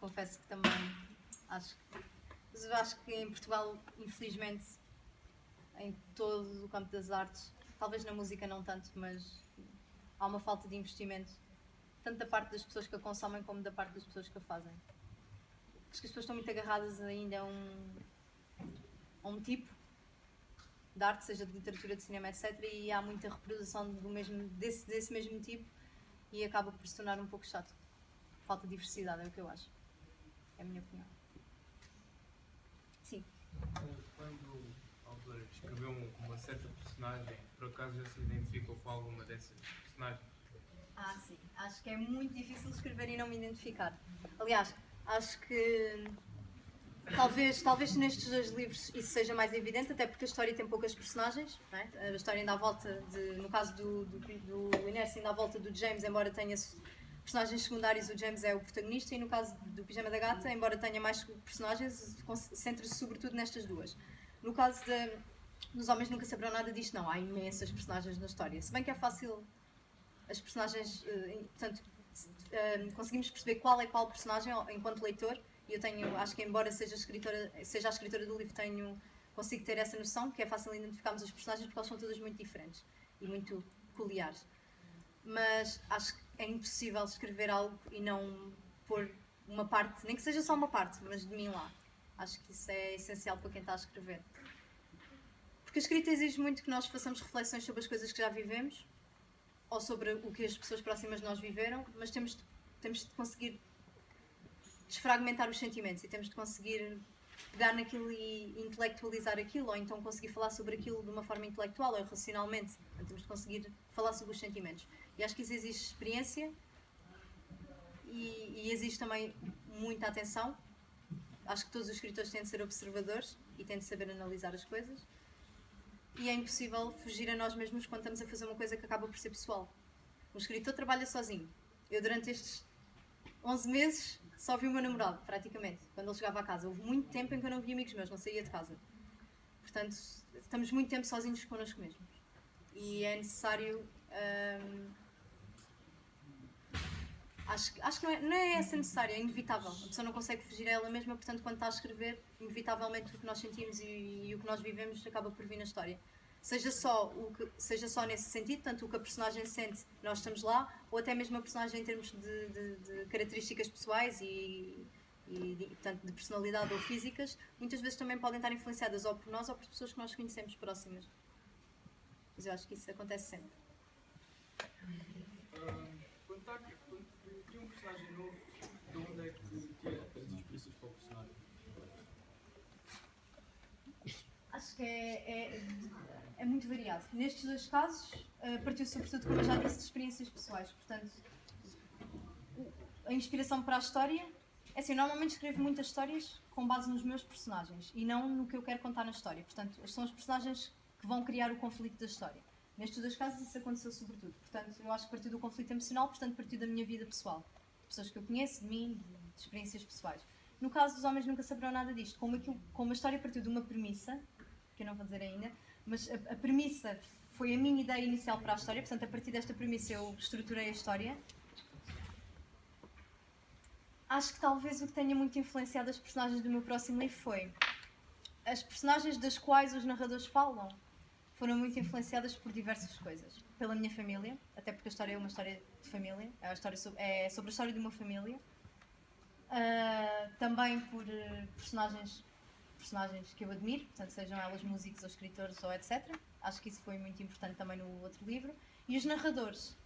confesso que também acho que... Mas eu acho que em Portugal, infelizmente, em todo o campo das artes, talvez na música não tanto, mas há uma falta de investimento, tanto da parte das pessoas que a consomem como da parte das pessoas que a fazem. Acho que as pessoas estão muito agarradas ainda a um tipo de arte, seja de literatura, de cinema, etc. E há muita reprodução desse mesmo tipo e acaba por se tornar um pouco chato. Falta de diversidade, é o que eu acho. É a minha opinião. Sim. Quando o autor escreveu uma certa personagem, por acaso já se identificou com alguma dessas personagens? Sim. Acho que é muito difícil escrever e não me identificar. Aliás, acho que talvez nestes dois livros isso seja mais evidente, até porque a história tem poucas personagens, não é? A história ainda à volta no caso do Inércia, ainda à volta do James, embora tenha personagens secundários, o James é o protagonista, e no caso do Pijama da Gata, embora tenha mais personagens, centra-se sobretudo nestas duas. No caso dos Homens Nunca Saberão Nada disto, não, há imensas personagens na história, se bem que é fácil as personagens, portanto, conseguimos perceber qual é qual personagem enquanto leitor, e eu acho que embora seja a escritora do livro, consigo ter essa noção, que é fácil identificarmos os personagens porque elas são todas muito diferentes e muito peculiares. Mas acho que é impossível escrever algo e não pôr uma parte, nem que seja só uma parte, mas de mim lá. Acho que isso é essencial para quem está a escrever. Porque a escrita exige muito que nós façamos reflexões sobre as coisas que já vivemos ou sobre o que as pessoas próximas de nós viveram, mas temos de conseguir desfragmentar os sentimentos e temos de conseguir pegar naquilo e intelectualizar aquilo, ou então conseguir falar sobre aquilo de uma forma intelectual ou racionalmente. Então, temos de conseguir falar sobre os sentimentos. E acho que isso exige experiência e exige também muita atenção. Acho que todos os escritores têm de ser observadores e têm de saber analisar as coisas. E é impossível fugir a nós mesmos quando estamos a fazer uma coisa que acaba por ser pessoal. Um escritor trabalha sozinho. Eu, durante estes 11 meses, só vi o meu namorado, praticamente, quando ele chegava a casa. Houve muito tempo em que eu não via amigos meus, não saía de casa. Portanto, estamos muito tempo sozinhos connosco mesmos. E é necessário... Acho que não é essa necessária, é inevitável. A pessoa não consegue fugir a ela mesma, portanto, quando está a escrever, inevitavelmente o que nós sentimos e o que nós vivemos acaba por vir na história. Seja só nesse sentido, tanto o que a personagem sente, nós estamos lá, ou até mesmo a personagem em termos de características pessoais portanto, de personalidade ou físicas, muitas vezes também podem estar influenciadas ou por nós ou por pessoas que nós conhecemos próximas. Mas eu acho que isso acontece sempre. Quando cria um personagem novo, de onde é que tira as inspirações para o personagem? Acho que é muito variado. Nestes dois casos, partiu sobretudo, como eu já disse, de experiências pessoais. Portanto, a inspiração para a história... É assim, eu normalmente escrevo muitas histórias com base nos meus personagens e não no que eu quero contar na história. Portanto, são os personagens que vão criar o conflito da história. Nestes dois casos, isso aconteceu sobretudo. Portanto, eu acho que partiu do conflito emocional, portanto, partiu da minha vida pessoal. De pessoas que eu conheço, de mim, de experiências pessoais. No caso dos Homens Nunca Saberão Nada disto, como a história partiu de uma premissa, que eu não vou dizer ainda, mas a premissa foi a minha ideia inicial para a história, portanto, a partir desta premissa eu estruturei a história. Acho que talvez o que tenha muito influenciado as personagens do meu próximo livro foi as personagens das quais os narradores falam foram muito influenciadas por diversas coisas. Pela minha família, até porque a história é uma história de família, é sobre a história de uma família. Também por personagens que eu admiro, portanto, sejam elas músicos ou escritores ou etc. Acho que isso foi muito importante também no outro livro. E os narradores.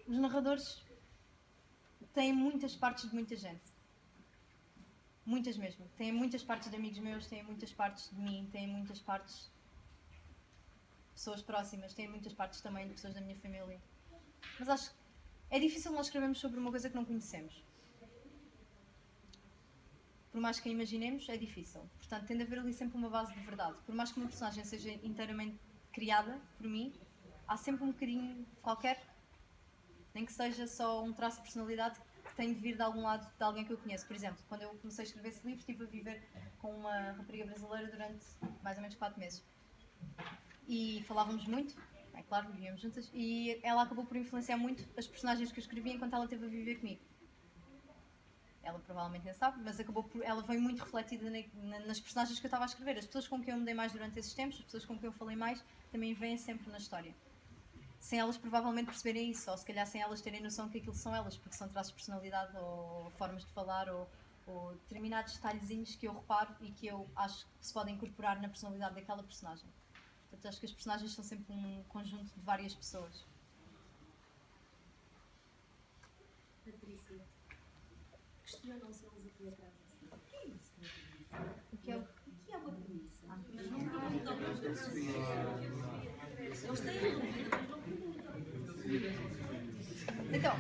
Os narradores têm muitas partes de muita gente. Muitas mesmo. Têm muitas partes de amigos meus, têm muitas partes de mim, têm muitas partes de pessoas próximas, têm muitas partes também de pessoas da minha família. Mas acho que é difícil nós escrevermos sobre uma coisa que não conhecemos. Por mais que a imaginemos, é difícil. Portanto, tem de haver ali sempre uma base de verdade. Por mais que uma personagem seja inteiramente criada por mim, há sempre um bocadinho qualquer, nem que seja só um traço de personalidade que tem de vir de algum lado de alguém que eu conheço. Por exemplo, quando eu comecei a escrever esse livro, estive a viver com uma rapariga brasileira durante mais ou menos 4 meses. E falávamos muito, é claro, vivíamos juntas, e ela acabou por influenciar muito as personagens que eu escrevia enquanto ela esteve a viver comigo. ela provavelmente nem sabe, mas ela veio muito refletida nas personagens que eu estava a escrever. As pessoas com quem eu me dei mais durante esses tempos, as pessoas com quem eu falei mais, também vêm sempre na história. Sem elas provavelmente perceberem isso, ou se calhar sem elas terem noção que aquilo são elas, porque são traços de personalidade, ou formas de falar, ou determinados detalhezinhos que eu reparo e que eu acho que se podem incorporar na personalidade daquela personagem. Portanto, acho que as personagens são sempre um conjunto de várias pessoas. Patrícia, questionam-se eles aqui atrás assim. O que é isso? O que é o... O que é uma premissa? Mas não perguntam. Eles têm dúvida, mas não perguntam. Então,